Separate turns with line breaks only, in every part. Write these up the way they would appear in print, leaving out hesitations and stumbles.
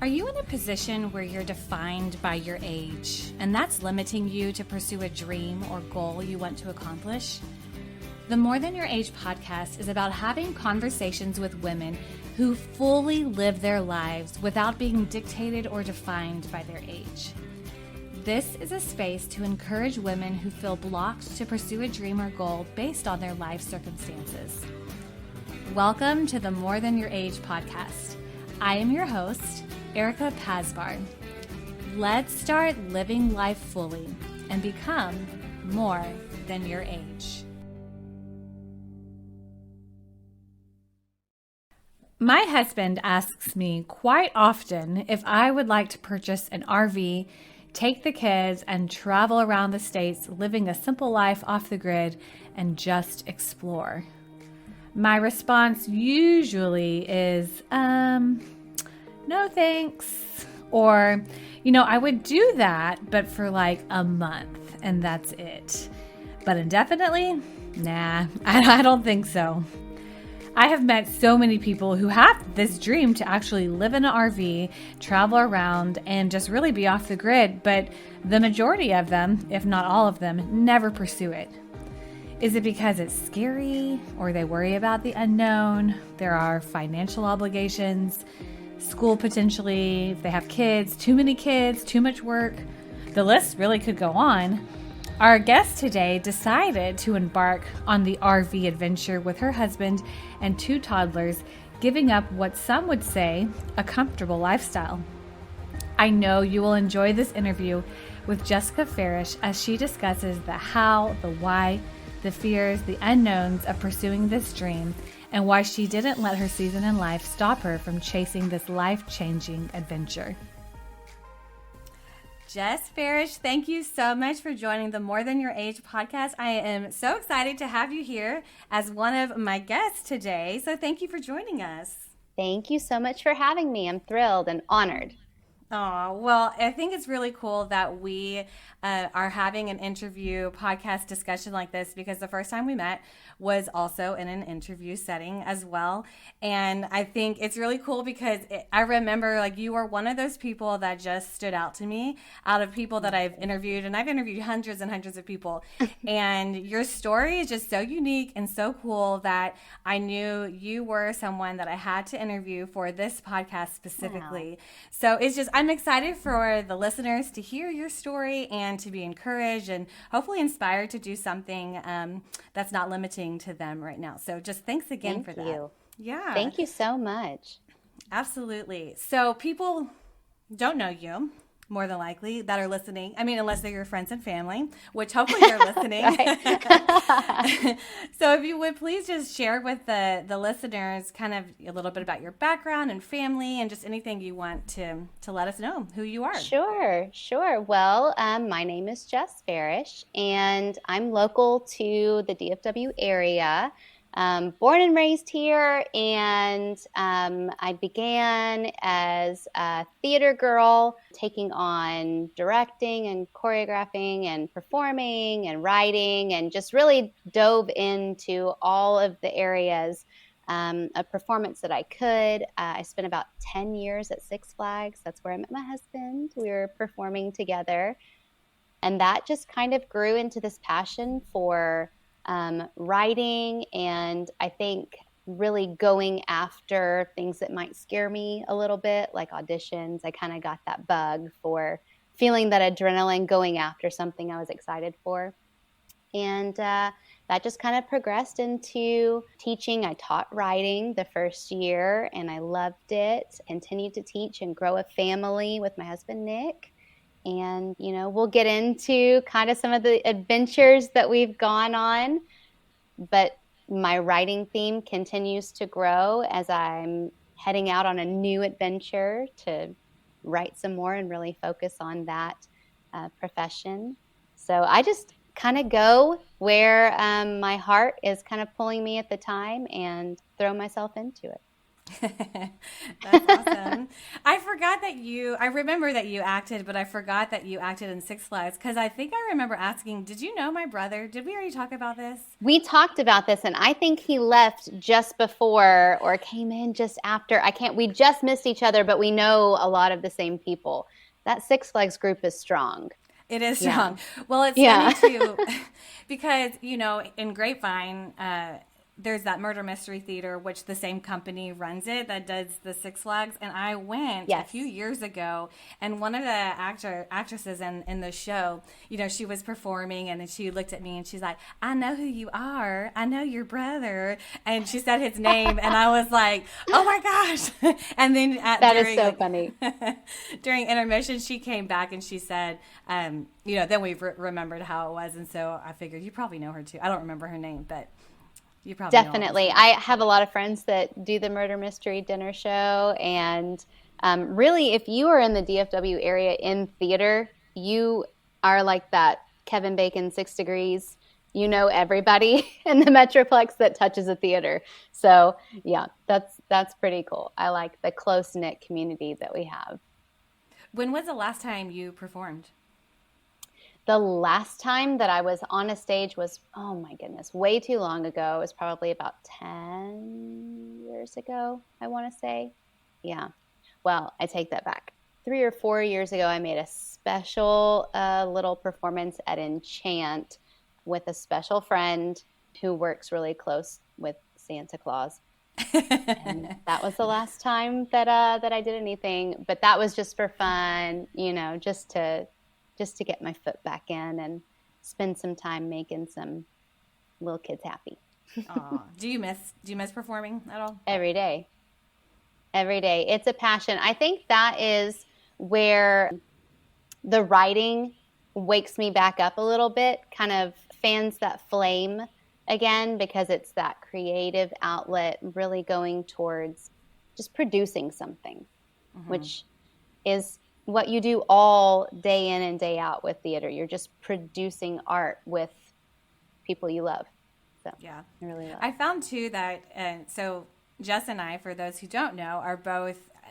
Are you in a position where you're defined by your age, and that's limiting you to pursue a dream or goal you want to accomplish? The More Than Your Age podcast is about having conversations with women who fully live their lives without being dictated or defined by their age. This is a space to encourage women who feel blocked to pursue a dream or goal based on their life circumstances. Welcome to the More Than Your Age podcast. I am your host, Erica Pasbar. Let's start living life fully and become more than your age. My husband asks me quite often if I would like to purchase an RV, take the kids, and travel around the States living a simple life off the grid and just explore. My response usually is, no thanks. Or, I would do that, but for like a month and that's it. But indefinitely? Nah, I don't think so. I have met so many people who have this dream to actually live in an RV, travel around, and just really be off the grid, but the majority of them, if not all of them, never pursue it. Is it because it's scary, or they worry about the unknown? There are financial obligations, school potentially, if they have kids, too many kids, too much work. The list really could go on. Our guest today decided to embark on the RV adventure with her husband and 2 toddlers, giving up what some would say a comfortable lifestyle. I know you will enjoy this interview with Jess Farish as she discusses the how, the why, the fears, the unknowns of pursuing this dream, and why she didn't let her season in life stop her from chasing this life-changing adventure. Jess Farish, thank you so much for joining the More Than Your Age podcast. I am so excited to have you here as one of my guests today. So thank you for joining us.
Thank you so much for having me. I'm thrilled and honored.
Oh, well, I think it's really cool that we are having an interview podcast discussion like this, because the first time we met was also in an interview setting as well. And I think it's really cool because I remember you were one of those people that just stood out to me out of people that I've interviewed. And I've interviewed hundreds and hundreds of people. And your story is just so unique and so cool that I knew you were someone that I had to interview for this podcast specifically. Wow. So it's just, I'm excited for the listeners to hear your story and to be encouraged and hopefully inspired to do something that's not limiting to them right now. So just thanks again for that.
Thank you.
Yeah.
Thank you so much.
Absolutely. So people don't know you, more than likely, that are listening. I mean, unless they're your friends and family, which hopefully you're listening. So if you would please just share with the listeners kind of a little bit about your background and family and just anything you want to let us know who you are.
Sure. Well, my name is Jess Farish, and I'm local to the DFW area. Born and raised here, and I began as a theater girl, taking on directing and choreographing and performing and writing, and just really dove into all of the areas of performance that I could. I spent about 10 years at Six Flags. That's where I met my husband. We were performing together, and that just kind of grew into this passion for writing, and I think really going after things that might scare me a little bit, like auditions. I kind of got that bug for feeling that adrenaline going after something I was excited for. And that just kind of progressed into teaching. I taught writing the first year, and I loved it. Continued to teach and grow a family with my husband, Nick. And, we'll get into kind of some of the adventures that we've gone on, but my writing theme continues to grow as I'm heading out on a new adventure to write some more and really focus on that profession. So I just kind of go where my heart is kind of pulling me at the time and throw myself into it.
That's awesome. I remember that you acted, but I forgot that you acted in Six Flags because I think I remember asking, did you know my brother? Did we already talk about this?
We talked about this, and I think he left just before or came in just after. We just missed each other, but we know a lot of the same people. That Six Flags group is strong.
It is
Yeah.
strong. Well, it's
Yeah.
funny too, because, in Grapevine, there's that murder mystery theater, which the same company runs it that does the Six Flags. And I went a
Yes.
few years ago, and one of the actresses in the show, she was performing, and then she looked at me and she's like, "I know who you are. I know your brother." And she said his name, and I was like, "Oh my gosh!" And then
That is so funny.
during intermission, she came back and she said, then we remembered how it was, and so I figured you probably know her too. I don't remember her name, but you probably know her.
Definitely. I have a lot of friends that do the murder mystery dinner show. And really, if you are in the DFW area in theater, you are like that Kevin Bacon 6 Degrees. You know everybody in the Metroplex that touches a theater. So yeah, that's pretty cool. I like the close-knit community that we have.
When was the last time you performed?
The last time that I was on a stage was, oh my goodness, way too long ago. It was probably about 10 years ago, I want to say. Yeah. Well, I take that back. 3 or 4 years ago, I made a special little performance at Enchant with a special friend who works really close with Santa Claus. And that was the last time that I did anything. But that was just for fun, just to get my foot back in and spend some time making some little kids happy.
Aw. Do you miss performing at all?
Every day. Every day. It's a passion. I think that is where the writing wakes me back up a little bit, kind of fans that flame again, because it's that creative outlet really going towards just producing something, which is what you do all day in and day out with theater. You're just producing art with people you love. So
Yeah.
I really love
I found too that, so Jess and I, for those who don't know,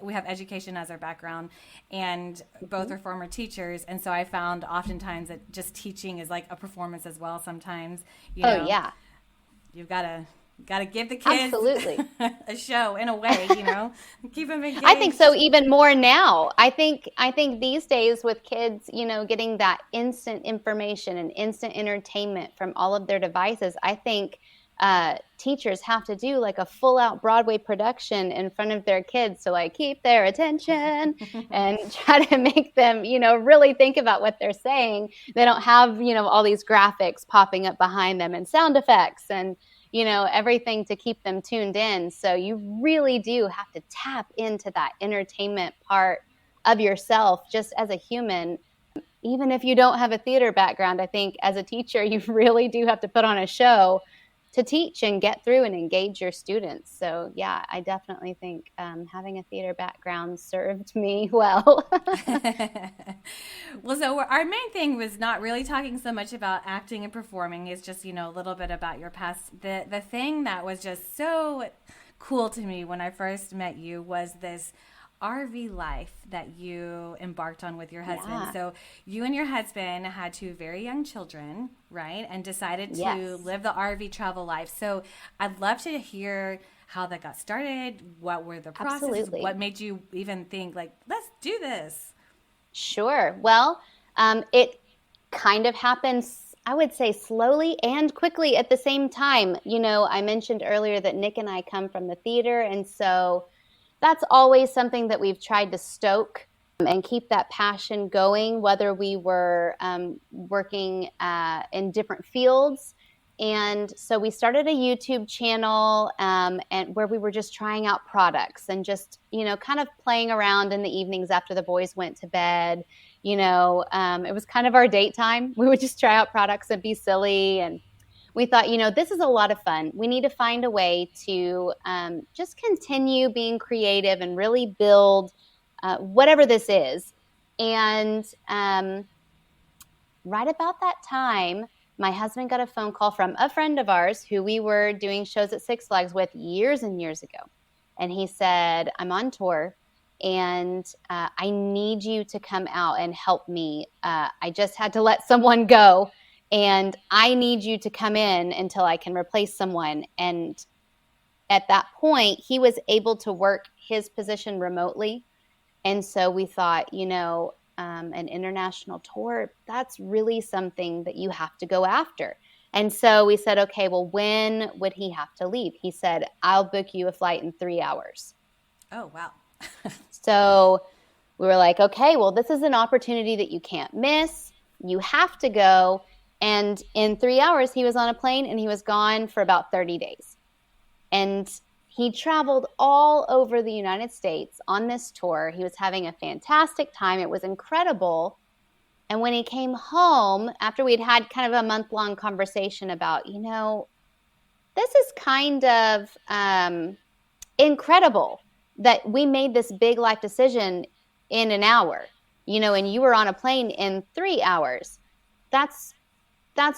we have education as our background, and both are former teachers. And so I found oftentimes that just teaching is like a performance as well sometimes.
Oh, yeah.
You've got to give the kids
Absolutely.
a show in a way, keep them engaged.
I think so even more now. I think these days with kids, getting that instant information and instant entertainment from all of their devices, I think teachers have to do like a full out Broadway production in front of their kids to like keep their attention and try to make them, really think about what they're saying. They don't have, all these graphics popping up behind them and sound effects and everything to keep them tuned in. So you really do have to tap into that entertainment part of yourself just as a human. Even if you don't have a theater background, I think as a teacher, you really do have to put on a show to teach and get through and engage your students. So yeah, I definitely think having a theater background served me well.
Well, so our main thing was not really talking so much about acting and performing. It's just, a little bit about your past. The thing that was just so cool to me when I first met you was this RV life that you embarked on with your husband.
Yeah.
So you and your husband had two very young children, right? And decided to
Yes.
live the RV travel life. So I'd love to hear how that got started. What were the processes?
Absolutely.
What made you even think like, let's do this?
Sure. Well, it kind of happens, I would say, slowly and quickly at the same time. I mentioned earlier that Nick and I come from the theater, and so that's always something that we've tried to stoke and keep that passion going, whether we were working in different fields. And so we started a YouTube channel and where we were just trying out products and just, kind of playing around in the evenings after the boys went to bed. It was kind of our date time. We would just try out products and be silly. And we thought, this is a lot of fun. We need to find a way to just continue being creative and really build whatever this is. And right about that time, my husband got a phone call from a friend of ours who we were doing shows at Six Flags with years and years ago. and he said, I'm on tour and I need you to come out and help me. I just had to let someone go and I need you to come in until I can replace someone. And at that point, he was able to work his position remotely. And so we thought, an international tour, that's really something that you have to go after. And so we said, okay, well, when would he have to leave? He said, I'll book you a flight in 3 hours.
Oh, wow.
So we were like, okay, well, this is an opportunity that you can't miss. You have to go. And in 3 hours, he was on a plane and he was gone for about 30 days. And he traveled all over the United States on this tour. He was having a fantastic time. It was incredible. And when he came home, after we'd had kind of a month-long conversation about, this is kind of incredible that we made this big life decision in an hour, and you were on a plane in 3 hours. That's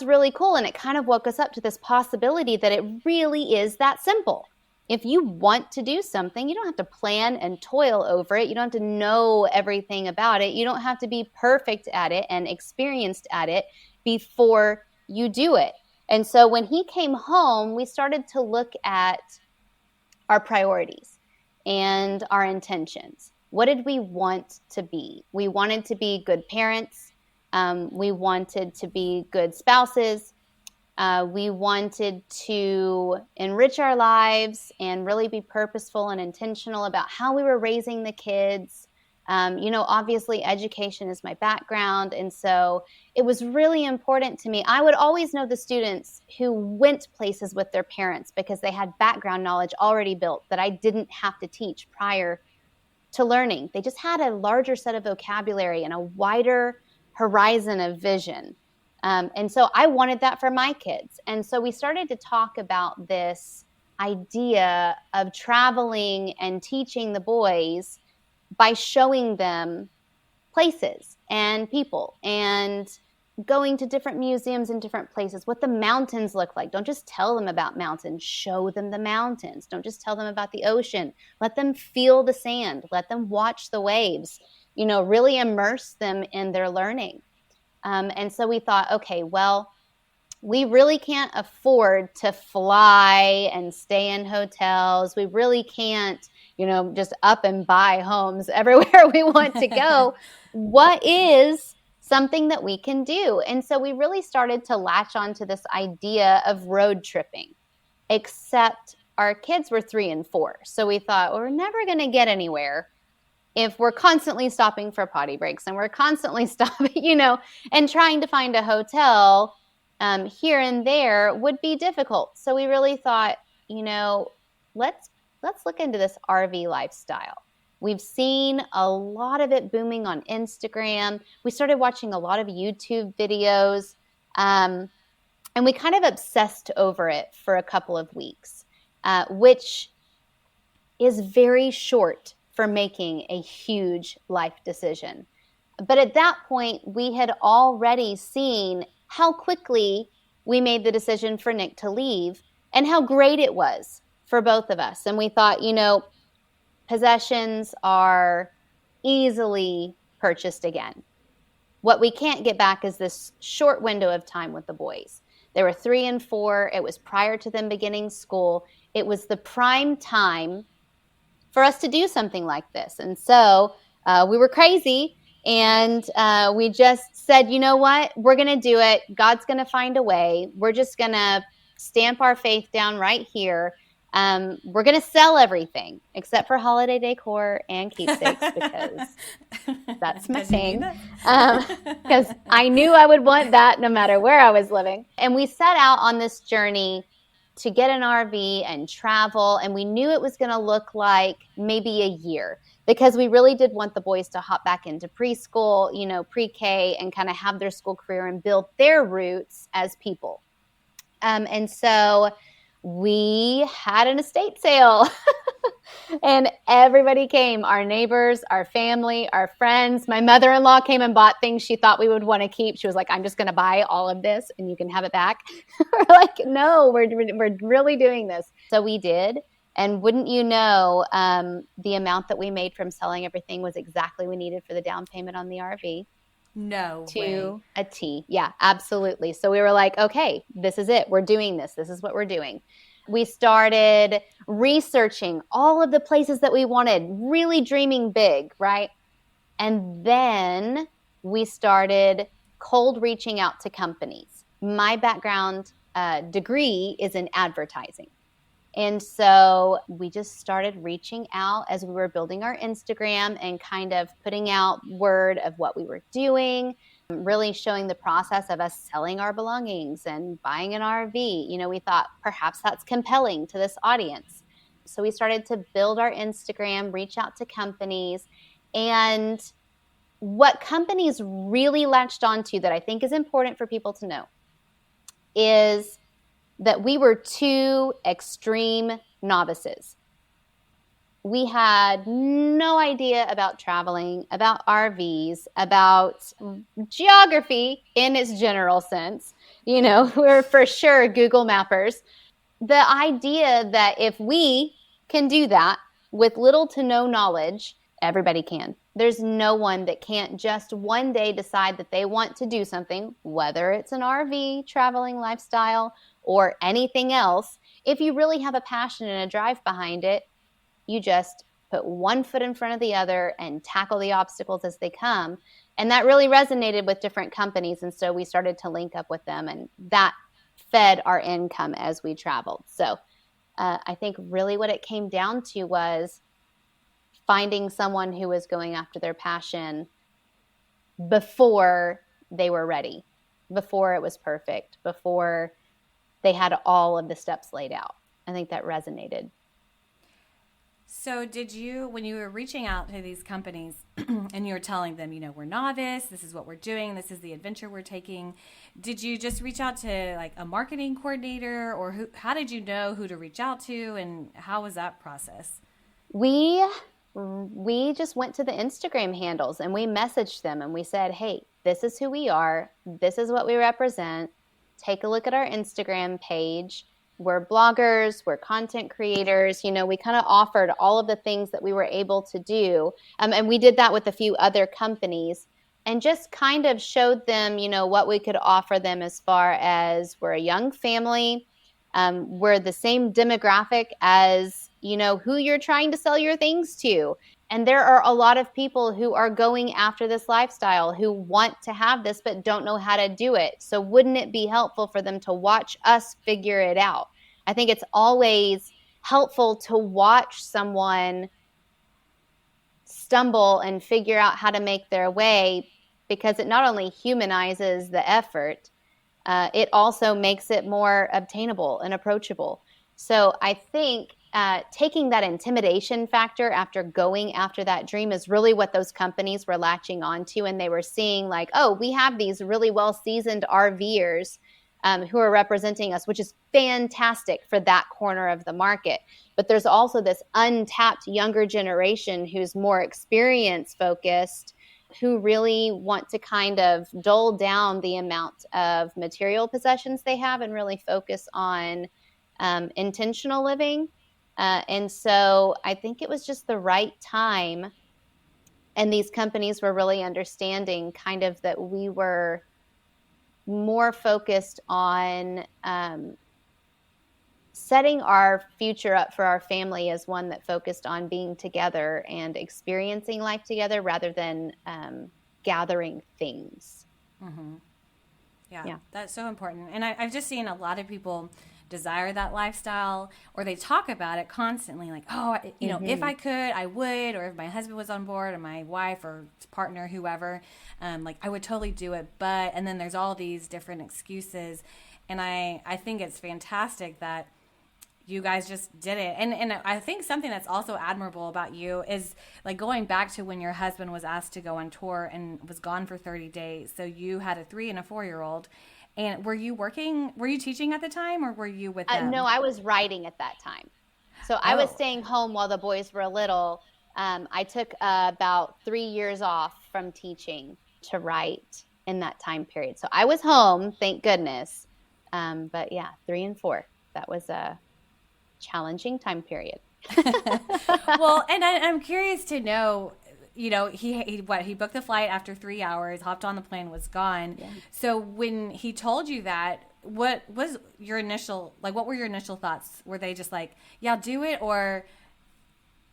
really cool. And it kind of woke us up to this possibility that it really is that simple. If you want to do something, you don't have to plan and toil over it. You don't have to know everything about it. You don't have to be perfect at it and experienced at it before you do it. And so when he came home, we started to look at our priorities and our intentions. What did we want to be? We wanted to be good parents. We wanted to be good spouses. We wanted to enrich our lives and really be purposeful and intentional about how we were raising the kids. Obviously education is my background. And so it was really important to me. I would always know the students who went places with their parents because they had background knowledge already built that I didn't have to teach prior to learning. They just had a larger set of vocabulary and a wider horizon of vision. And so I wanted that for my kids. And so we started to talk about this idea of traveling and teaching the boys by showing them places and people and going to different museums in different places, what the mountains look like. Don't just tell them about mountains, show them the mountains. Don't just tell them about the ocean. Let them feel the sand. Let them watch the waves, really immerse them in their learning. And so we thought, okay, well, we really can't afford to fly and stay in hotels. We really can't, just up and buy homes everywhere we want to go. What is something that we can do? And so we really started to latch onto this idea of road tripping, except our kids were 3 and 4. So we thought, well, we're never going to get anywhere if we're constantly stopping for potty breaks and we're constantly stopping, and trying to find a hotel here and there would be difficult. So we really thought, let's look into this RV lifestyle. We've seen a lot of it booming on Instagram. We started watching a lot of YouTube videos, and we kind of obsessed over it for a couple of weeks, which is very short for making a huge life decision. But at that point, we had already seen how quickly we made the decision for Nick to leave and how great it was for both of us. And we thought, possessions are easily purchased again. What we can't get back is this short window of time with the boys. They were 3 and 4. It was prior to them beginning school. It was the prime time for us to do something like this. And so we were crazy and we just said, you know what, we're going to do it. God's going to find a way. We're just going to stamp our faith down right here. We're going to sell everything except for holiday decor and keepsakes because that's my thing. Because I knew I would want that no matter where I was living. And we set out on this journey to get an RV and travel. And we knew it was going to look like maybe a year because we really did want the boys to hop back into preschool, pre-K and kind of have their school career and build their roots as people. And so we had an estate sale and everybody came, our neighbors, our family, our friends. My mother-in-law came and bought things she thought we would want to keep. She was like, I'm just going to buy all of this and you can have it back. We're like, no, we're really doing this. So we did. And wouldn't you know, the amount that we made from selling everything was exactly what we needed for the down payment on the RV.
No way.
To a T. Yeah, absolutely. So we were like, okay, this is it. We're doing this. This is what we're doing. We started researching all of the places that we wanted, really dreaming big, right? And then we started cold reaching out to companies. My background degree is in advertising. And so we just started reaching out as we were building our Instagram and kind of putting out word of what we were doing, really showing the process of us selling our belongings and buying an RV. You know, we thought perhaps that's compelling to this audience. So we started to build our Instagram, reach out to companies. And what companies really latched onto that I think is important for people to know is that we were two extreme novices. We had no idea about traveling, about RVs, about geography in its general sense. You know, we're for sure Google mappers. The idea that if we can do that with little to no knowledge, everybody can. There's no one that can't just one day decide that they want to do something, whether it's an RV traveling lifestyle or anything else. If you really have a passion and a drive behind it, you just put one foot in front of the other and tackle the obstacles as they come. And that really resonated with different companies. And so we started to link up with them, and that fed our income as we traveled. So I think really what it came down to was finding someone who was going after their passion before they were ready, before it was perfect, before they had all of the steps laid out. I think that resonated.
So did you, when you were reaching out to these companies and you were telling them, you know, we're novice, this is what we're doing, this is the adventure we're taking, did you just reach out to like a marketing coordinator, or how did you know who to reach out to, and how was that process?
We just went to the Instagram handles and we messaged them and we said, hey, this is who we are. This is what we represent. Take a look at our Instagram page. We're bloggers, we're content creators. You know, we kind of offered all of the things that we were able to do. And we did that with a few other companies and just kind of showed them, you know, what we could offer them as far as we're a young family. We're the same demographic as, you know, who you're trying to sell your things to. And there are a lot of people who are going after this lifestyle who want to have this but don't know how to do it. So wouldn't it be helpful for them to watch us figure it out? I think it's always helpful to watch someone stumble and figure out how to make their way, because it not only humanizes the effort, it also makes it more obtainable and approachable. So I think taking that intimidation factor after going after that dream is really what those companies were latching onto. And they were seeing like, oh, we have these really well-seasoned RVers who are representing us, which is fantastic for that corner of the market. But there's also this untapped younger generation who's more experience focused, who really want to kind of dull down the amount of material possessions they have and really focus on intentional living. And so I think it was just the right time. And these companies were really understanding kind of that we were more focused on setting our future up for our family as one that focused on being together and experiencing life together rather than gathering things.
Mm-hmm. Yeah, that's so important. And I've just seen a lot of people desire that lifestyle, or they talk about it constantly, like, oh, you know, if I could, I would, or if my husband was on board, or my wife or partner, whoever, like I would totally do it. But, and then there's all these different excuses. And I think it's fantastic that you guys just did it. And I think something that's also admirable about you is like going back to when your husband was asked to go on tour and was gone for 30 days. So you had a 3 and a 4-year-old. And were you teaching at the time, or were you with them?
No, I was writing at that time. So I was staying home while the boys were little. I took about 3 years off from teaching to write in that time period. So I was home, thank goodness. But yeah, 3 and 4, that was a challenging time period.
Well, and I'm curious to know, he booked the flight after 3 hours, hopped on the plane, was gone.
Yeah.
So when he told you that, what was your initial, like, what were your initial thoughts? Were they just like, yeah, do it? Or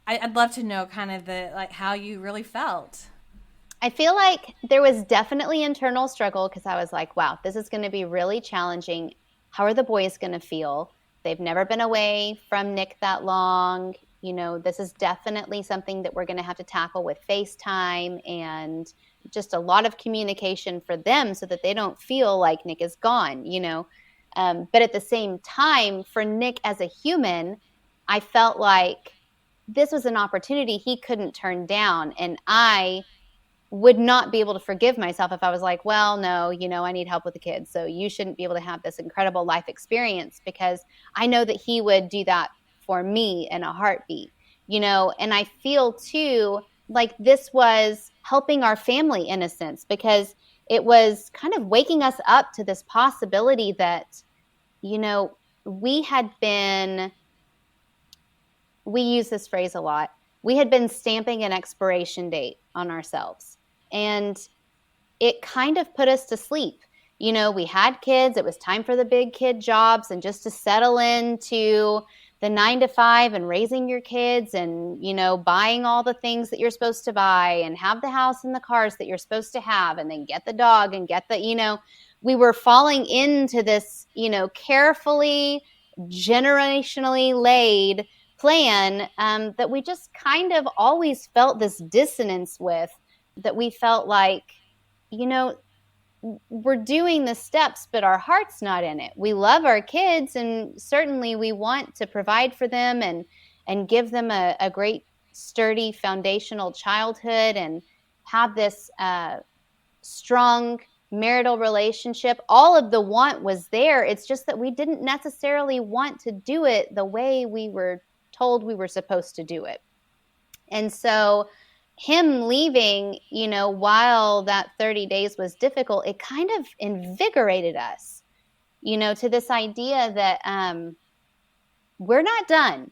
I'd love to know kind of like how you really felt.
I feel like there was definitely internal struggle because I was like, wow, this is going to be really challenging. How are the boys going to feel? They've never been away from Nick that long. This is definitely something that we're going to have to tackle with FaceTime and just a lot of communication for them so that they don't feel like Nick is gone. But at the same time, for Nick as a human, I felt like this was an opportunity he couldn't turn down. And I would not be able to forgive myself if I was like, well, no, I need help with the kids. So you shouldn't be able to have this incredible life experience, because I know that he would do that for me in a heartbeat, and I feel too like this was helping our family in a sense, because it was kind of waking us up to this possibility that, we had been, we use this phrase a lot. We had been stamping an expiration date on ourselves. And it kind of put us to sleep. We had kids. It was time for the big kid jobs and just to settle into the 9 to 5 and raising your kids and, buying all the things that you're supposed to buy and have the house and the cars that you're supposed to have and then get the dog and get the, we were falling into this, carefully, generationally laid plan that we just kind of always felt this dissonance with, that we felt like, we're doing the steps, but our heart's not in it. We love our kids, and certainly we want to provide for them and give them a great, sturdy, foundational childhood and have this strong marital relationship. All of the want was there. It's just that we didn't necessarily want to do it the way we were told we were supposed to do it. And so him leaving, while that 30 days was difficult, it kind of invigorated us, to this idea that we're not done.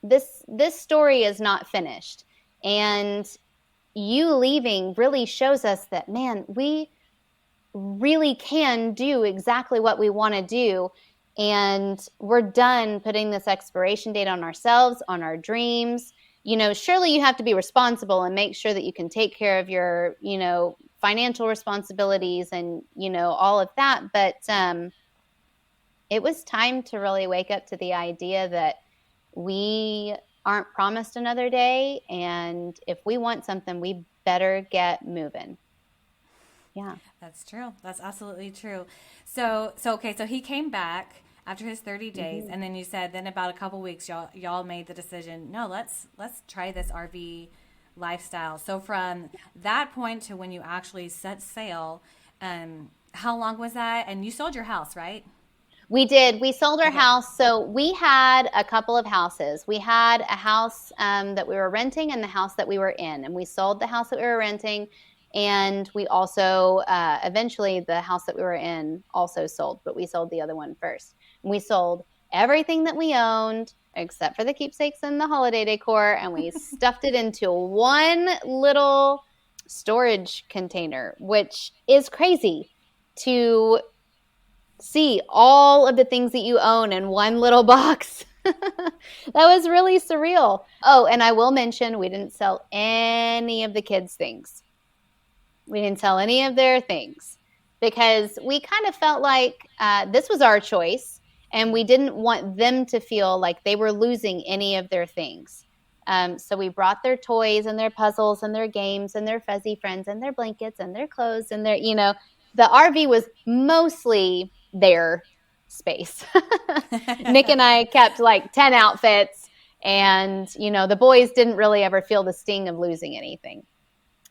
This story is not finished. And you leaving really shows us that, man, we really can do exactly what we want to do. And we're done putting this expiration date on ourselves, on our dreams. Surely you have to be responsible and make sure that you can take care of your, financial responsibilities and, all of that. But it was time to really wake up to the idea that we aren't promised another day. And if we want something, we better get moving. Yeah.
That's true. That's absolutely true. So he came back after his 30 days, and then you said then about a couple weeks y'all made the decision, no, let's try this RV lifestyle. So from that point to when you actually set sail, how long was that? And you sold your house, right?
We did. We sold our house. So we had a couple of houses. We had a house that we were renting and the house that we were in. And we sold the house that we were renting. And we also, eventually, the house that we were in also sold. But we sold the other one first. And we sold everything that we owned except for the keepsakes and the holiday decor. And we stuffed it into one little storage container, which is crazy to see all of the things that you own in one little box. That was really surreal. Oh, and I will mention, we didn't sell any of the kids' things. We didn't sell any of their things because we kind of felt like this was our choice, and we didn't want them to feel like they were losing any of their things. So we brought their toys and their puzzles and their games and their fuzzy friends and their blankets and their clothes and their, the RV was mostly their space. Nick and I kept like 10 outfits, and, the boys didn't really ever feel the sting of losing anything.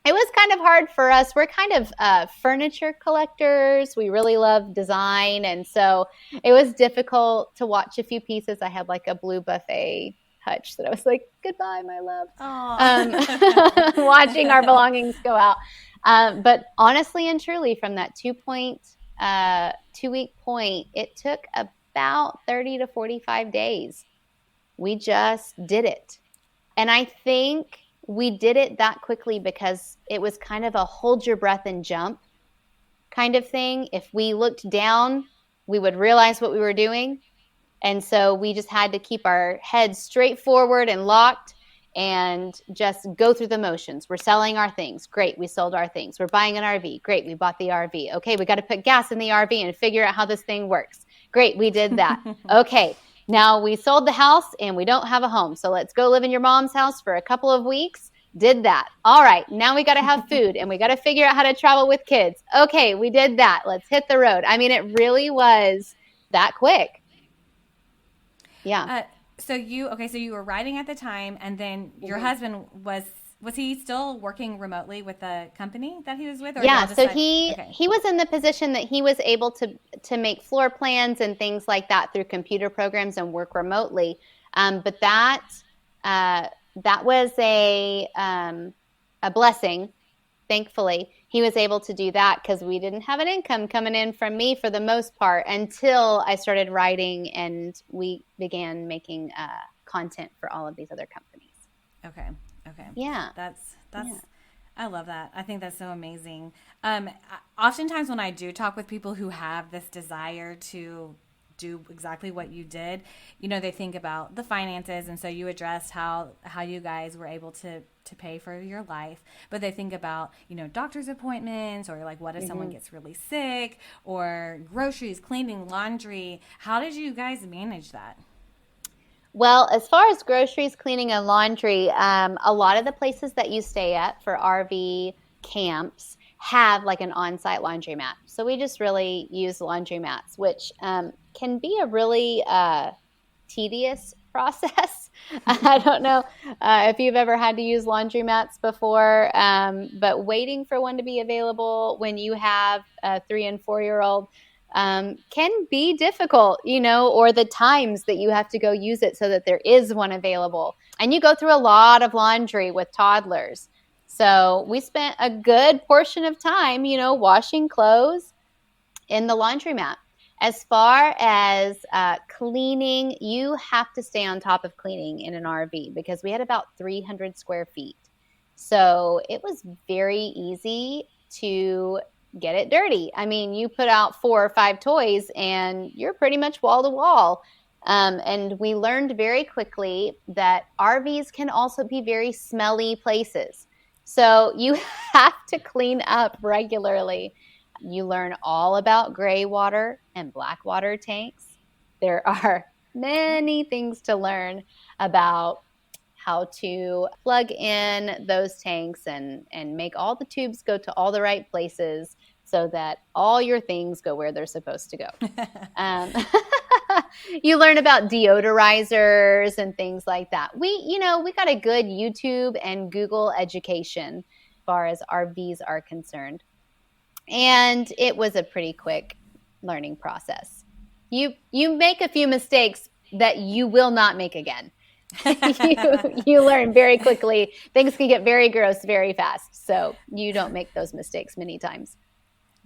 It was kind of hard for us. We're kind of furniture collectors. We really love design. And so it was difficult to watch a few pieces. I had like a blue buffet hutch that I was like, goodbye, my love. Watching our belongings go out. But honestly and truly, from that 2-week point, it took about 30 to 45 days. we just did it. And I think we did it that quickly because it was kind of a hold your breath and jump kind of thing. If we looked down, we would realize what we were doing. And so we just had to keep our heads straight forward and locked and just go through the motions. We're selling our things. Great. We sold our things. We're buying an RV. Great. We bought the RV. Okay. We got to put gas in the RV and figure out how this thing works. Great. We did that. Okay. Now we sold the house and we don't have a home. So let's go live in your mom's house for a couple of weeks. Did that. All right. Now we got to have food and we got to figure out how to travel with kids. Okay. We did that. Let's hit the road. I mean, it really was that quick. Yeah.
So you were writing at the time, and then your husband was he still working remotely with the company that he was with? Or
yeah. So he was in the position that he was able to make floor plans and things like that through computer programs and work remotely. But that was a blessing. Thankfully, he was able to do that because we didn't have an income coming in from me for the most part until I started writing and we began making content for all of these other companies.
Okay.
Yeah.
That's I love that. I think that's so amazing. Oftentimes when I do talk with people who have this desire to do exactly what you did, they think about the finances, and so you addressed how you guys were able to pay for your life, but they think about doctor's appointments, or like what if someone gets really sick, or groceries, cleaning, laundry. How did you guys manage that?
Well, as far as groceries, cleaning, and laundry, a lot of the places that you stay at for RV camps have like an on-site laundromat. So we just really use laundromats, which can be a really tedious process. I don't know if you've ever had to use laundromats before, but waiting for one to be available when you have a 3 and 4-year-old can be difficult, or the times that you have to go use it so that there is one available. And you go through a lot of laundry with toddlers. So we spent a good portion of time, washing clothes in the laundromat. As far as cleaning, you have to stay on top of cleaning in an RV because we had about 300 square feet. So it was very easy to get it dirty. I mean, you put out 4 or 5 toys and you're pretty much wall to wall. And we learned very quickly that RVs can also be very smelly places. So you have to clean up regularly. You learn all about gray water and black water tanks. There are many things to learn about how to plug in those tanks and make all the tubes go to all the right places so that all your things go where they're supposed to go. You learn about deodorizers and things like that. We got a good YouTube and Google education as far as RVs are concerned. And it was a pretty quick learning process. You make a few mistakes that you will not make again. you learn very quickly. Things can get very gross very fast. So you don't make those mistakes many times.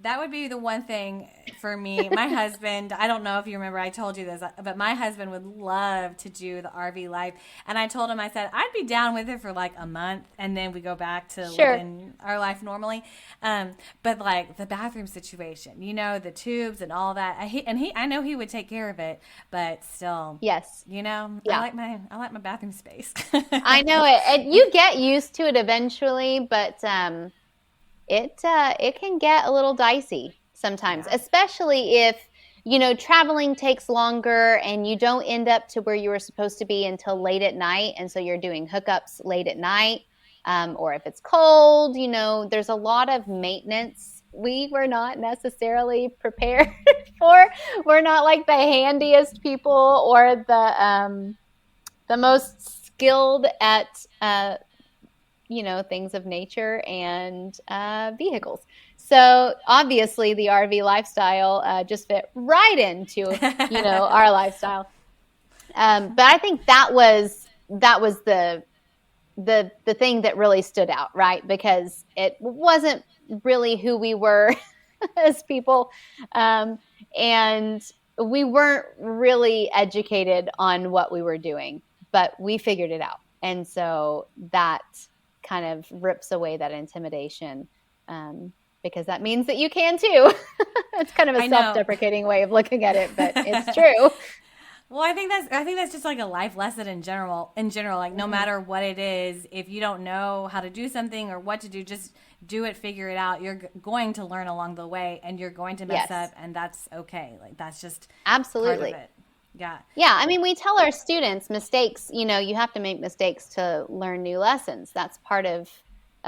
That would be the one thing for me. My husband, I don't know if you remember, I told you this, but my husband would love to do the RV life. And I told him, I said, I'd be down with it for like a month, and then we go back to living our life normally. But like the bathroom situation, the tubes and all that. I know he would take care of it, but still,
yes,
yeah. I like my bathroom space.
I know it. And you get used to it eventually, but it can get a little dicey sometimes, especially if, traveling takes longer and you don't end up to where you were supposed to be until late at night. And so you're doing hookups late at night. Or if it's cold, there's a lot of maintenance we were not necessarily prepared for. We're not like the handiest people or the most skilled at things of nature and vehicles. So obviously the RV lifestyle just fit right into, our lifestyle. But I think that was the thing that really stood out, right? Because it wasn't really who we were as people. And we weren't really educated on what we were doing. but we figured it out. And so that kind of rips away that intimidation, because that means that you can too. It's kind of a self-deprecating way of looking at it, but it's true.
Well, I think that's just like a life lesson in general, like no matter what it is, if you don't know how to do something or what to do, just do it, figure it out. You're going to learn along the way, and you're going to mess up, and that's okay. Like that's just
absolutely
part of it. Yeah.
Yeah. I mean, we tell our students mistakes, you have to make mistakes to learn new lessons. That's part of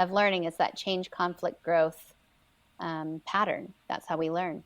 learning, is that change, conflict, growth pattern. That's how we learn.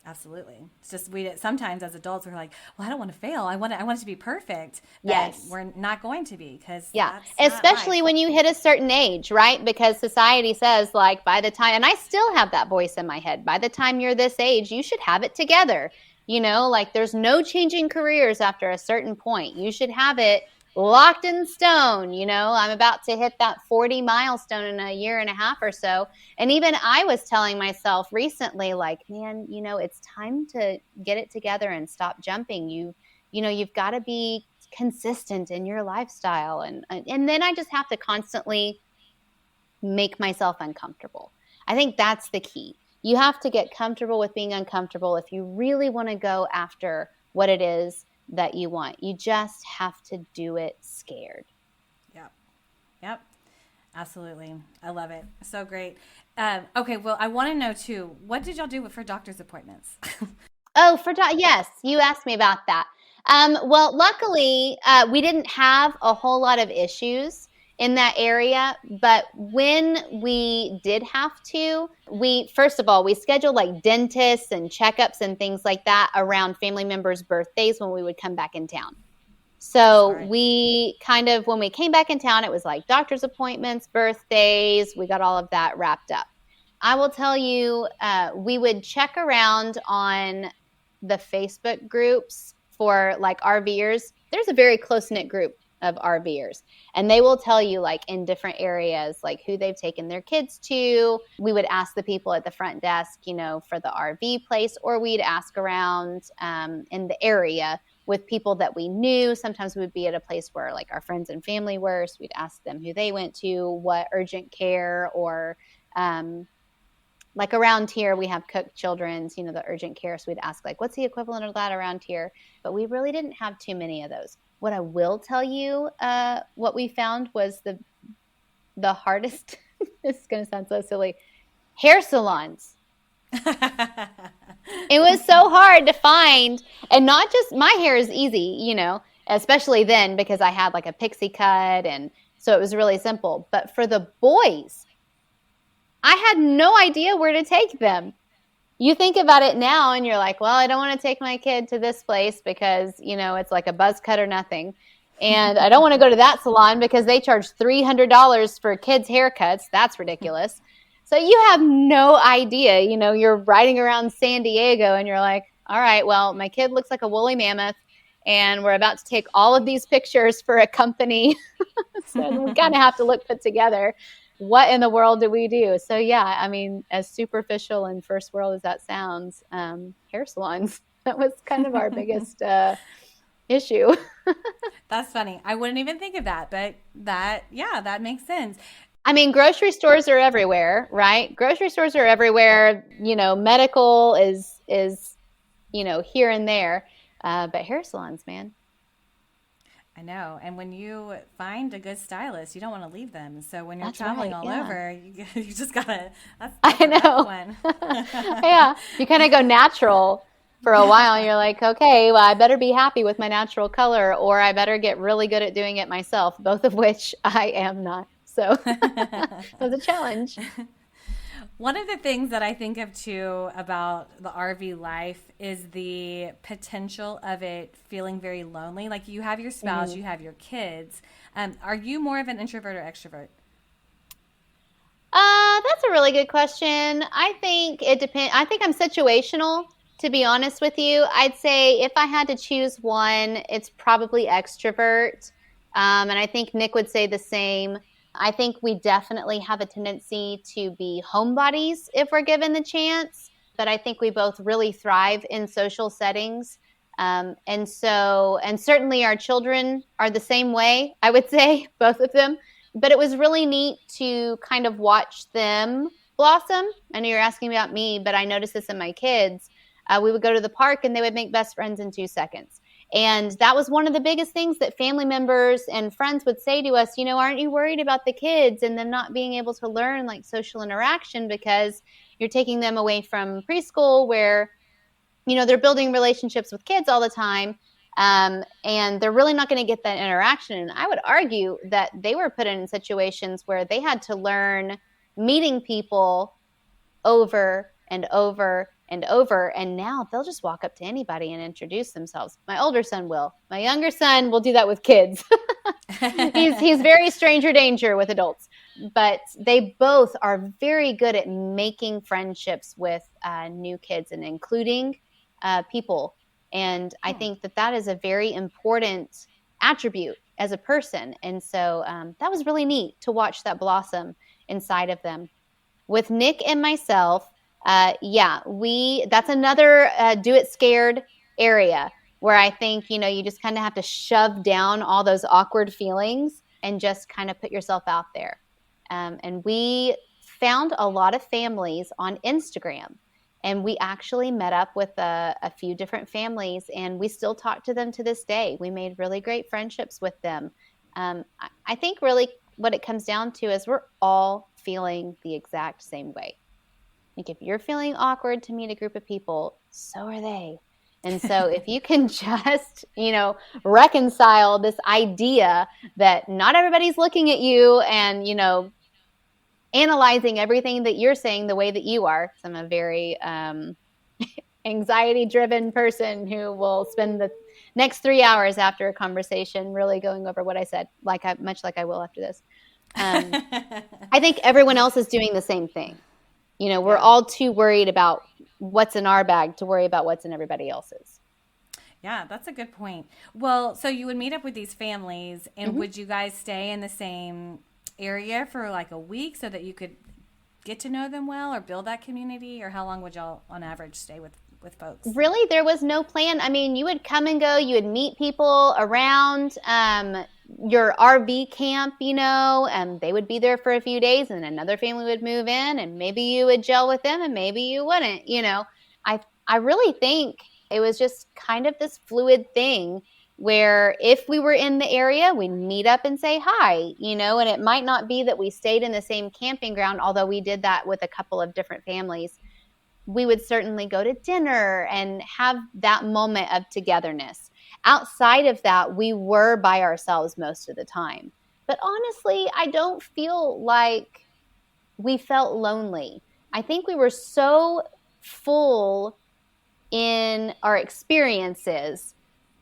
Absolutely. It's just sometimes as adults we're like, well, I don't want to fail. I want it to be perfect. But
yes,
we're not going to be, because
especially when you hit a certain age, right? Because society says, like, by the time, and I still have that voice in my head, by the time you're this age, you should have it together. Like there's no changing careers after a certain point. You should have it locked in stone. I'm about to hit that 40 milestone in a year and a half or so. And even I was telling myself recently, like, man, it's time to get it together and stop jumping. You've got to be consistent in your lifestyle. And then I just have to constantly make myself uncomfortable. I think that's the key. You have to get comfortable with being uncomfortable if you really want to go after what it is that you want. You just have to do it scared.
Yep. Absolutely. I love it. So great. Okay. Well, I want to know too, what did y'all do for doctor's appointments?
Yes, you asked me about that. Well, luckily, we didn't have a whole lot of issues in that area, but when we did have to, first of all, we scheduled like dentists and checkups and things like that around family members' birthdays when we would come back in town. So we kind of, when we came back in town, it was like doctor's appointments, birthdays, we got all of that wrapped up. I will tell you, we would check around on the Facebook groups for like RVers. There's a very close-knit group of RVers, and they will tell you, like, in different areas, like who they've taken their kids to. We would ask the people at the front desk, for the RV place, or we'd ask around in the area with people that we knew. Sometimes we would be at a place where like our friends and family were, so we'd ask them who they went to, what urgent care, or like around here we have Cook Children's, the urgent care, so we'd ask like, what's the equivalent of that around here? But we really didn't have too many of those. What I will tell you, what we found was the hardest, this is going to sound so silly, hair salons. It was so hard to find, and not just, my hair is easy, especially then because I had like a pixie cut, and so it was really simple. But for the boys, I had no idea where to take them. You think about it now and you're like, well, I don't want to take my kid to this place because, it's like a buzz cut or nothing. And I don't want to go to that salon because they charge $300 for kids' haircuts. That's ridiculous. So you have no idea, you're riding around San Diego and you're like, all right, well, my kid looks like a woolly mammoth and we're about to take all of these pictures for a company. So we kind of have to look put together. What in the world do we do? So yeah, I mean, as superficial and first world as that sounds, hair salons, that was kind of our biggest issue.
That's funny. I wouldn't even think of that, but that makes sense.
I mean, grocery stores are everywhere, right? Grocery stores are everywhere. Medical is here and there, but hair salons, man.
I know. And when you find a good stylist, you don't want to leave them. So when you're traveling all over, you just got to, that's
I know.
One.
Yeah. You kind of go natural for a while. You're like, okay, well, I better be happy with my natural color, or I better get really good at doing it myself, both of which I am not. So it was a challenge.
One of the things that I think of too about the RV life is the potential of it feeling very lonely. Like you have your spouse, you have your kids. Are you more of an introvert or extrovert?
That's a really good question. I think it depends. I think I'm situational, to be honest with you. I'd say if I had to choose one, it's probably extrovert. And I think Nick would say the same. I think we definitely have a tendency to be homebodies if we're given the chance, but I think we both really thrive in social settings. And certainly our children are the same way, I would say, both of them. But it was really neat to kind of watch them blossom. I know you're asking about me, but I noticed this in my kids. We would go to the park and they would make best friends in 2 seconds. And that was one of the biggest things that family members and friends would say to us, aren't you worried about the kids and them not being able to learn like social interaction because you're taking them away from preschool where, they're building relationships with kids all the time. And they're really not going to get that interaction. And I would argue that they were put in situations where they had to learn meeting people over and over and over. And now they'll just walk up to anybody and introduce themselves. My older son will. My younger son will do that with kids. He's very stranger danger with adults. But they both are very good at making friendships with new kids and including people. And I think that is a very important attribute as a person. And so that was really neat to watch that blossom inside of them. With Nick and myself, that's another do it scared area where I think, you just kind of have to shove down all those awkward feelings and just kind of put yourself out there. And we found a lot of families on Instagram. And we actually met up with a few different families, and we still talk to them to this day. We made really great friendships with them. I think really what it comes down to is we're all feeling the exact same way. Like if you're feeling awkward to meet a group of people, so are they. And so if you can just, reconcile this idea that not everybody's looking at you and, analyzing everything that you're saying the way that you are. So I'm a very anxiety-driven person who will spend the next 3 hours after a conversation really going over what I said, much like I will after this. I think everyone else is doing the same thing. We're all too worried about what's in our bag to worry about what's in everybody else's.
Yeah, that's a good point. Well, so you would meet up with these families, and would you guys stay in the same area for like a week so that you could get to know them well or build that community? Or how long would y'all on average stay with folks?
Really, there was no plan. I mean, you would come and go, you would meet people around your RV camp, and they would be there for a few days and another family would move in and maybe you would gel with them and maybe you wouldn't. I really think it was just kind of this fluid thing where if we were in the area, we'd meet up and say hi, and it might not be that we stayed in the same camping ground, although we did that with a couple of different families. We would certainly go to dinner and have that moment of togetherness. Outside of that, we were by ourselves most of the time. But honestly, I don't feel like we felt lonely. I think we were so full in our experiences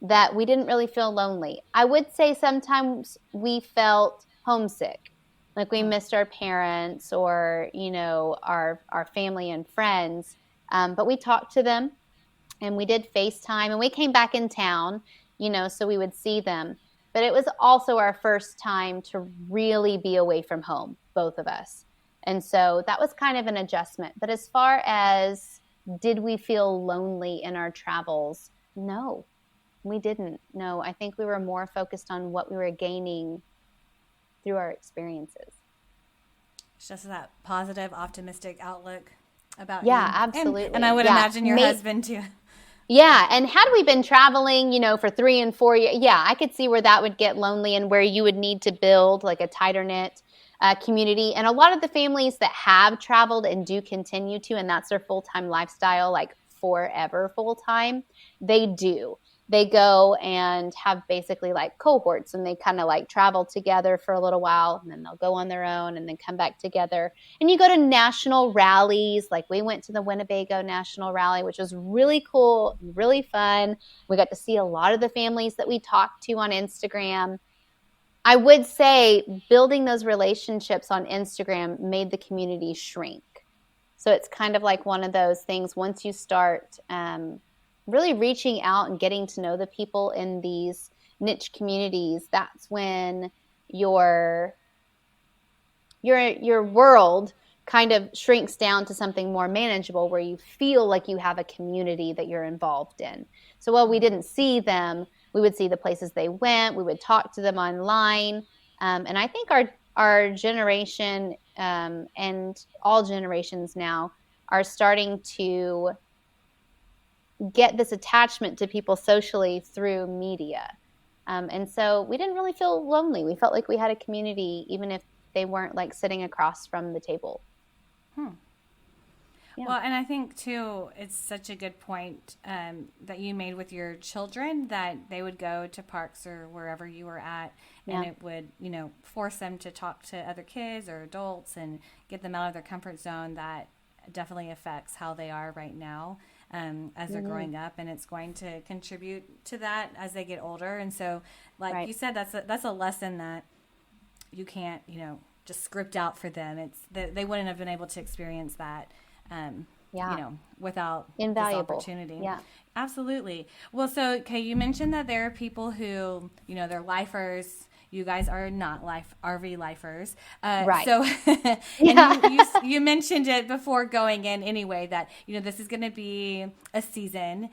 that we didn't really feel lonely. I would say sometimes we felt homesick, like we missed our parents or, our family and friends. But we talked to them and we did FaceTime and we came back in town, so we would see them. But it was also our first time to really be away from home, both of us. And so that was kind of an adjustment. But as far as did we feel lonely in our travels? No. We didn't. No, I think we were more focused on what we were gaining through our experiences.
It's just that positive, optimistic outlook about
you.
Absolutely. And I would imagine your husband too.
Yeah, and had we been traveling, for 3 and 4 years, I could see where that would get lonely and where you would need to build like a tighter knit community. And a lot of the families that have traveled and do continue to, and that's their full-time lifestyle, like forever full-time, they do. They go and have basically like cohorts and they kind of like travel together for a little while and then they'll go on their own and then come back together. And you go to national rallies. Like we went to the Winnebago National Rally, which was really cool, really fun. We got to see a lot of the families that we talked to on Instagram. I would say building those relationships on Instagram made the community shrink. So it's kind of like one of those things once you start really reaching out and getting to know the people in these niche communities, that's when your world kind of shrinks down to something more manageable where you feel like you have a community that you're involved in. So while we didn't see them, we would see the places they went. We would talk to them online. And I think our generation and all generations now are starting to get this attachment to people socially through media. And so we didn't really feel lonely. We felt like we had a community, even if they weren't like sitting across from the table.
Yeah. Well, and I think too, it's such a good point that you made with your children, that they would go to parks or wherever you were at, and it would, force them to talk to other kids or adults and get them out of their comfort zone. That definitely affects how they are right now as they're growing up, and it's going to contribute to that as they get older. And so, like you said, that's a lesson that you can't, just script out for them. It's they wouldn't have been able to experience that. Without this opportunity. Yeah, absolutely. Well, so, okay, you mentioned that there are people who, they're lifers. You guys are not RV lifers.
Right.
So, and you mentioned it before going in anyway, that, this is going to be a season.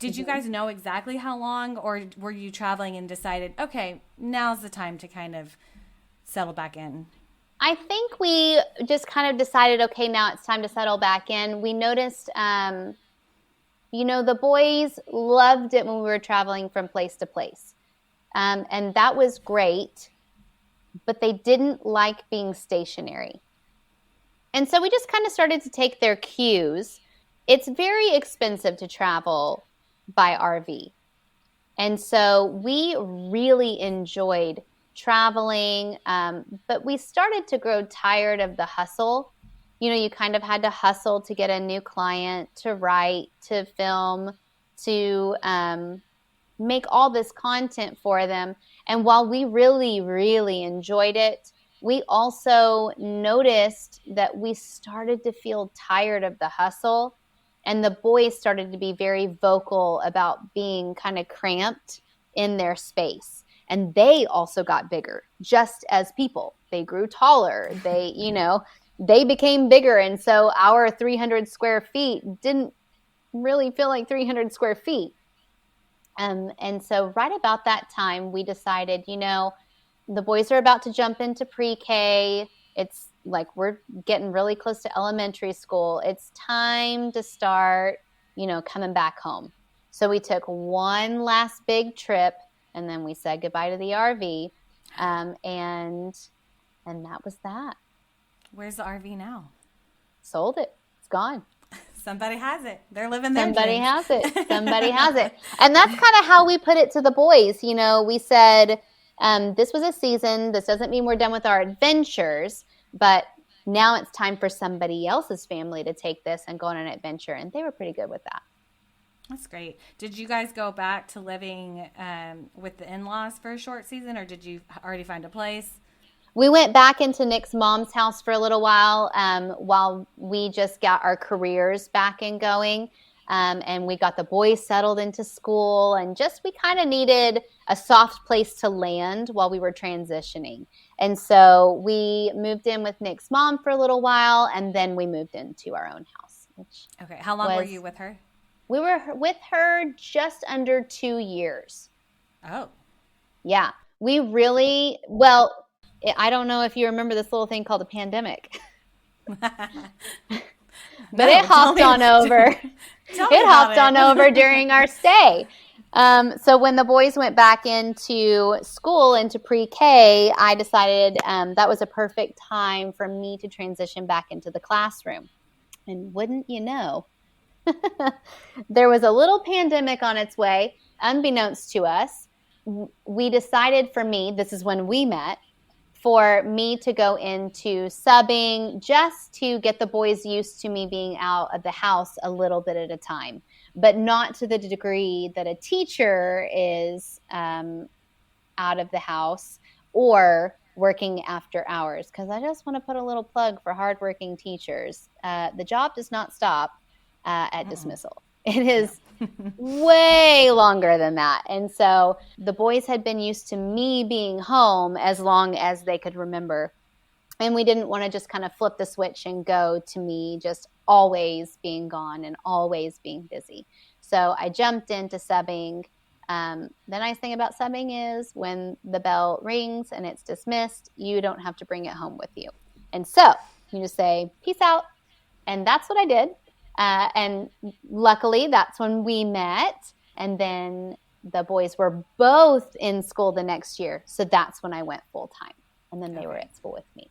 Did you guys know exactly how long, or were you traveling and decided, okay, now's the time to kind of settle back in?
I think we just kind of decided, okay, now it's time to settle back in. We noticed, the boys loved it when we were traveling from place to place. And that was great, but they didn't like being stationary. And so we just kind of started to take their cues. It's very expensive to travel by RV. And so we really enjoyed traveling, but we started to grow tired of the hustle. You kind of had to hustle to get a new client, to write, to film, to make all this content for them. And while we really, really enjoyed it, we also noticed that we started to feel tired of the hustle, and the boys started to be very vocal about being kind of cramped in their space. And they also got bigger, just as people. They grew taller. They became bigger. And so our 300 square feet didn't really feel like 300 square feet. And so right about that time, we decided, the boys are about to jump into pre-K. It's like we're getting really close to elementary school. It's time to start, coming back home. So we took one last big trip, and then we said goodbye to the RV, and that was that.
Where's the RV now?
Sold it. It's gone.
Somebody has it. They're living their
Somebody
dreams.
has it. Somebody has it. And that's kind of how we put it to the boys. We said, this was a season. This doesn't mean we're done with our adventures, but now it's time for somebody else's family to take this and go on an adventure. And they were pretty good with that.
That's great. Did you guys go back to living with the in-laws for a short season, or did you already find a place?
We went back into Nick's mom's house for a little while we just got our careers back and going. And we got the boys settled into school, and we kind of needed a soft place to land while we were transitioning. And so we moved in with Nick's mom for a little while, and then we moved into our own house.
Okay. How long were you with her?
We were with her just under 2 years.
Oh.
Yeah. We really, I don't know if you remember this little thing called a pandemic. But it hopped on over. It hopped on over during our stay. So when the boys went back into school, into pre-K, I decided that was a perfect time for me to transition back into the classroom. And wouldn't you know, there was a little pandemic on its way, unbeknownst to us. We decided, for me, this is when we met, for me to go into subbing, just to get the boys used to me being out of the house a little bit at a time, but not to the degree that a teacher is out of the house or working after hours. Because I just want to put a little plug for hardworking teachers. The job does not stop at dismissal. It is way longer than that. And so the boys had been used to me being home as long as they could remember. And we didn't want to just kind of flip the switch and go to me just always being gone and always being busy. So I jumped into subbing. The nice thing about subbing is when the bell rings and it's dismissed, you don't have to bring it home with you. And so you just say, peace out. And that's what I did. And luckily, that's when we met. And then the boys were both in school the next year. So that's when I went full time. And then they were at school with me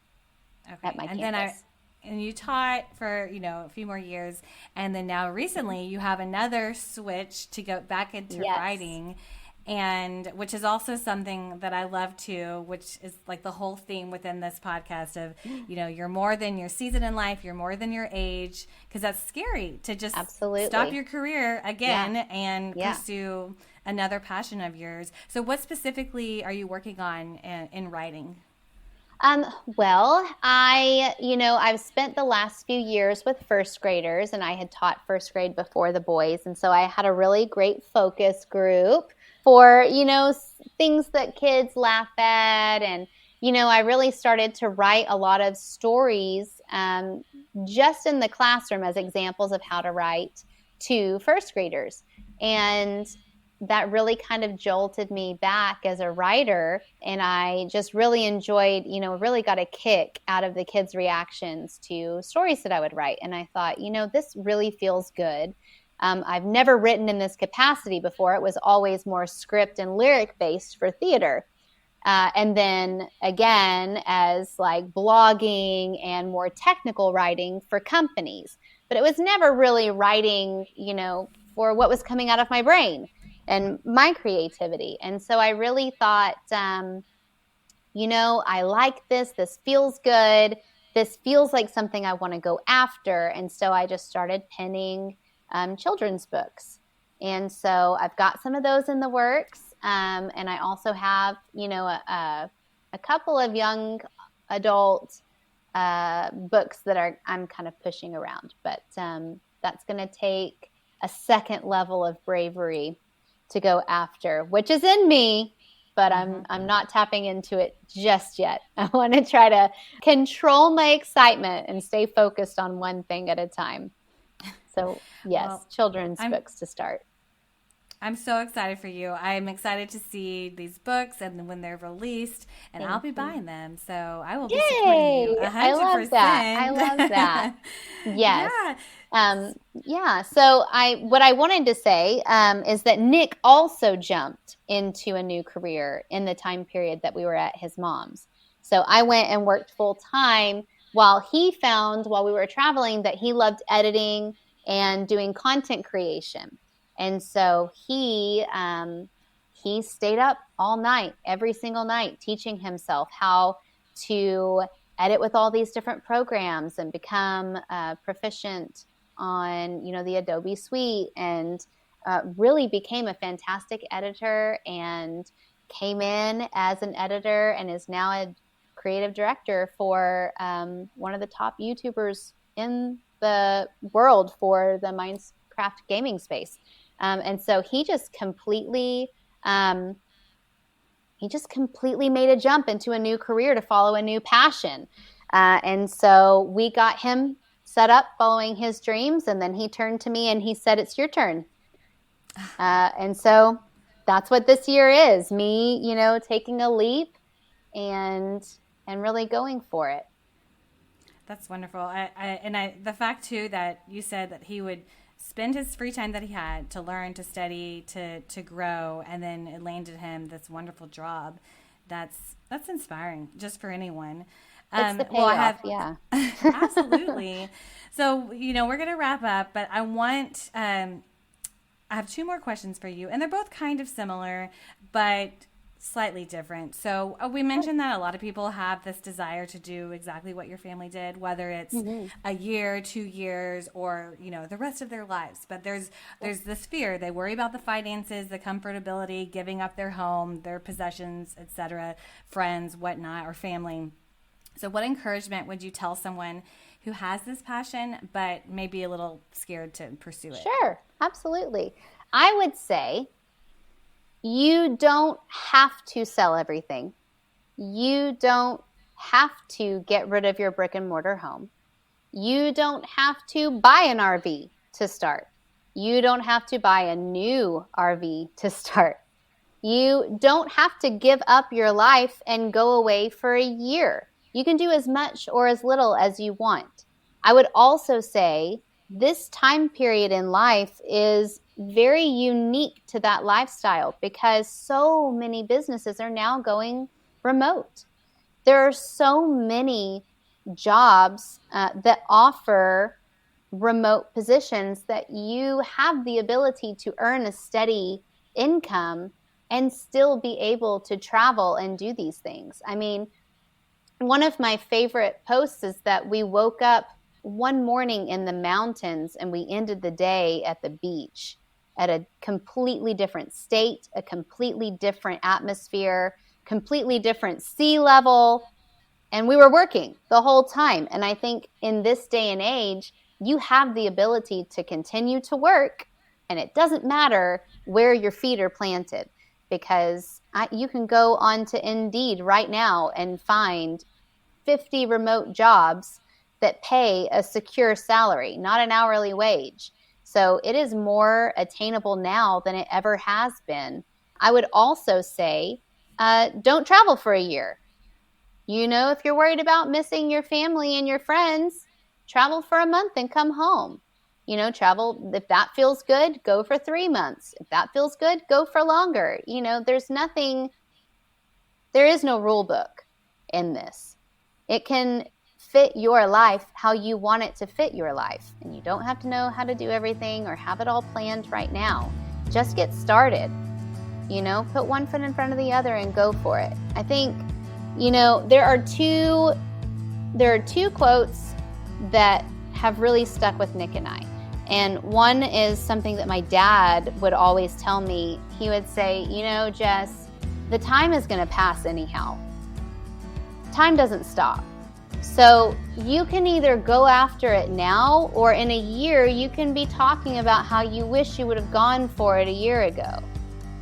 at my campus.
And you taught for, a few more years. And then now recently you have another switch to go back into writing. And which is also something that I love too, which is like the whole theme within this podcast of, you're more than your season in life, you're more than your age, because that's scary to just stop your career again and pursue another passion of yours. So what specifically are you working on in writing?
Well, I've spent the last few years with first graders, and I had taught first grade before the boys. And so I had a really great focus group for, things that kids laugh at. And, I really started to write a lot of stories just in the classroom as examples of how to write to first graders. And that really kind of jolted me back as a writer. And I just really enjoyed, really got a kick out of the kids' reactions to stories that I would write. And I thought, this really feels good. I've never written in this capacity before. It was always more script and lyric based for theater. And then again, as like blogging and more technical writing for companies. But it was never really writing, for what was coming out of my brain and my creativity. And so I really thought, I like this. This feels good. This feels like something I want to go after. And so I just started penning children's books. And so I've got some of those in the works. And I also have, a couple of young adult books that I'm kind of pushing around. But that's going to take a second level of bravery to go after, which is in me, but I'm not tapping into it just yet. I want to try to control my excitement and stay focused on one thing at a time. So yes, children's books to start.
I'm so excited for you. I'm excited to see these books and when they're released, and I'll be buying them. So I will be supporting you 100%.
I love that. I love that. Yes. So what I wanted to say is that Nick also jumped into a new career in the time period that we were at his mom's. So I went and worked full time while he found, while we were traveling, that he loved editing and doing content creation. And so he stayed up all night, every single night, teaching himself how to edit with all these different programs and become proficient on, the Adobe suite, and really became a fantastic editor and came in as an editor and is now a creative director for one of the top YouTubers in the world for the Minecraft gaming space. And so he just completely made a jump into a new career to follow a new passion. And so we got him set up following his dreams. And then he turned to me and he said, "It's your turn." And so that's what this year is, me, taking a leap and really going for it.
That's wonderful. The fact too that you said that he would spend his free time that he had to learn, to study, to grow, and then it landed him this wonderful job. That's inspiring just for anyone.
It's the payoff, yeah.
Absolutely. So, we're going to wrap up, but I want, I have two more questions for you, and they're both kind of similar, but slightly different. So we mentioned that a lot of people have this desire to do exactly what your family did, whether it's a year, 2 years, or, the rest of their lives. But there's this fear. They worry about the finances, the comfortability, giving up their home, their possessions, etc., friends, whatnot, or family. So what encouragement would you tell someone who has this passion but may be a little scared to pursue it?
Sure, absolutely. I would say you don't have to sell everything. You don't have to get rid of your brick and mortar home. You don't have to buy an RV to start. You don't have to buy a new RV to start. You don't have to give up your life and go away for a year. You can do as much or as little as you want. I would also say this time period in life is very unique to that lifestyle because so many businesses are now going remote. There are so many jobs that offer remote positions that you have the ability to earn a steady income and still be able to travel and do these things. I mean, one of my favorite posts is that we woke up one morning in the mountains and we ended the day at the beach at a completely different state, a completely different atmosphere, completely different sea level. And we were working the whole time. And I think in this day and age, you have the ability to continue to work, and it doesn't matter where your feet are planted, because you can go on to Indeed right now and find 50 remote jobs that pay a secure salary, not an hourly wage. So it is more attainable now than it ever has been. I would also say, don't travel for a year. You know, if you're worried about missing your family and your friends, travel for a month and come home. You know, travel, if that feels good, go for 3 months. If that feels good, go for longer. You know, there is no rule book in this. It can fit your life how you want it to fit your life. And you don't have to know how to do everything or have it all planned right now. Just get started. You know, put one foot in front of the other and go for it. I think, you know, there are two quotes that have really stuck with Nick and I. And one is something that my dad would always tell me. He would say, you know, Jess, the time is going to pass anyhow. Time doesn't stop. So you can either go after it now, or in a year, you can be talking about how you wish you would have gone for it a year ago.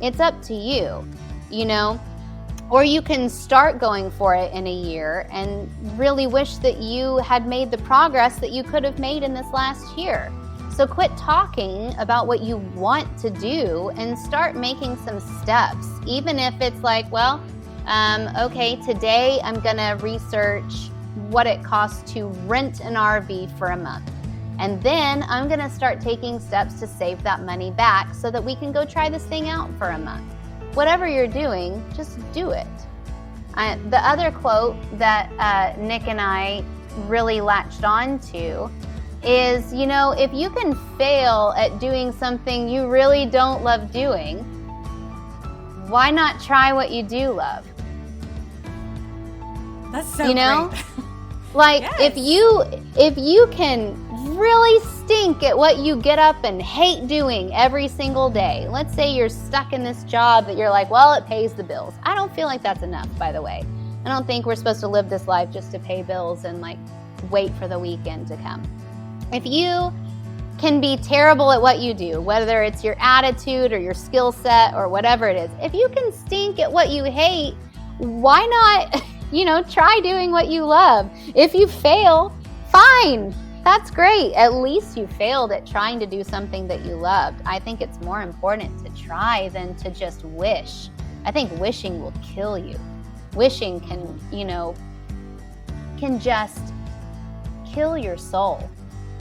It's up to you, you know? Or you can start going for it in a year and really wish that you had made the progress that you could have made in this last year. So quit talking about what you want to do and start making some steps. Even if it's like, well, okay, today I'm gonna research what it costs to rent an RV for a month. And then I'm gonna start taking steps to save that money back so that we can go try this thing out for a month. Whatever you're doing, just do it. The other quote that Nick and I really latched on to is, you know, if you can fail at doing something you really don't love doing, why not try what you do love?
That's so
you know?
great.
Like,
yes.
if you can really stink at what you get up and hate doing every single day. Let's say you're stuck in this job that you're like, well, it pays the bills. I don't feel like that's enough, by the way. I don't think we're supposed to live this life just to pay bills and like wait for the weekend to come. If you can be terrible at what you do, whether it's your attitude or your skill set or whatever it is, if you can stink at what you hate, why not, you know, try doing what you love? If you fail, fine. That's great. At least you failed at trying to do something that you loved. I think it's more important to try than to just wish. I think wishing will kill you. Wishing can, you know, can just kill your soul.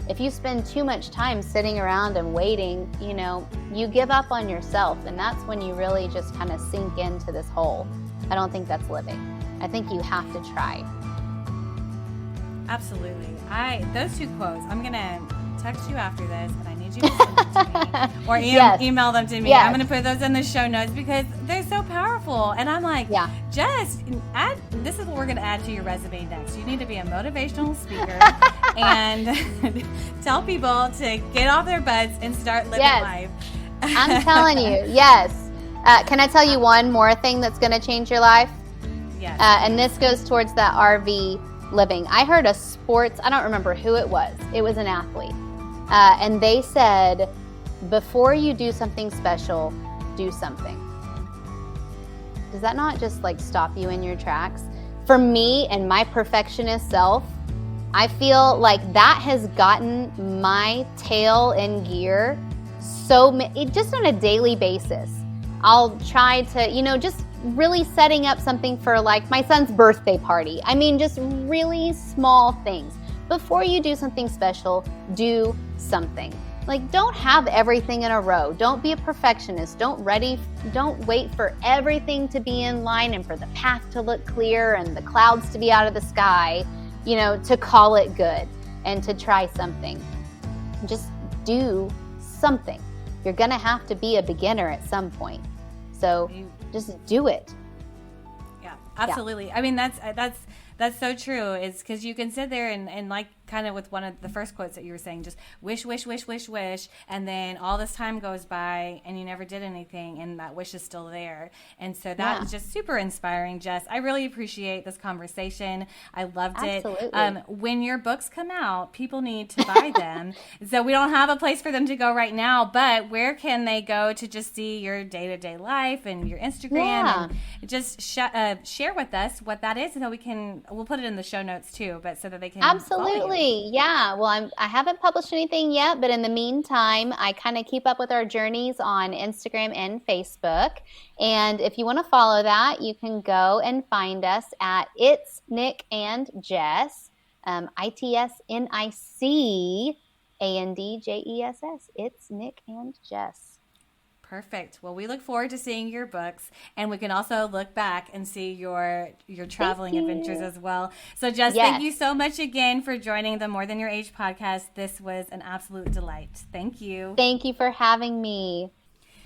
If you spend too much time sitting around and waiting, you know, you give up on yourself, and that's when you really just kind of sink into this hole. I don't think that's living. I think you have to try.
Absolutely. Those two quotes, I'm going to text you after this, and I need you to send them to me or email them to me.
Yes.
I'm going to put those in the show notes because they're so powerful. And I'm like, Jess, this is what we're going to add to your resume next. You need to be a motivational speaker and tell people to get off their butts and start living life.
I'm telling you, yes. Can I tell you one more thing that's going to change your life?
Yes.
And this goes towards that RV living. I heard I don't remember who it was. It was an athlete. And they said, before you do something special, do something. Does that not just like stop you in your tracks? For me and my perfectionist self, I feel like that has gotten my tail in gear just on a daily basis. I'll try to, just really setting up something for like my son's birthday party. I mean, just really small things. Before you do something special, do something. Like, don't have everything in a row. Don't be a perfectionist. Don't wait for everything to be in line and for the path to look clear and the clouds to be out of the sky, to call it good and to try something. Just do something. You're going to have to be a beginner at some point. So just do it.
Yeah, absolutely. Yeah. I mean, that's so true. It's because you can sit there and like kind of with one of the first quotes that you were saying, just wish, wish, wish, wish, wish. And then all this time goes by and you never did anything and that wish is still there. And so that is just super inspiring, Jess. I really appreciate this conversation. I loved
Absolutely.
it. When your books come out, people need to buy them. So we don't have a place for them to go right now, but where can they go to just see your day-to-day life and your Instagram and just share with us what that is so we'll put it in the show notes too, but so that they can
Absolutely. Yeah. Well, I haven't published anything yet, but in the meantime, I kind of keep up with our journeys on Instagram and Facebook. And if you want to follow that, you can go and find us at It's Nick and Jess, ITSNICANDJESS. It's Nick and Jess.
Perfect. Well, we look forward to seeing your books, and we can also look back and see your traveling adventures as well. So, Jess, thank you so much again for joining the More Than Your Age podcast. This was an absolute delight. Thank you.
Thank you for having me.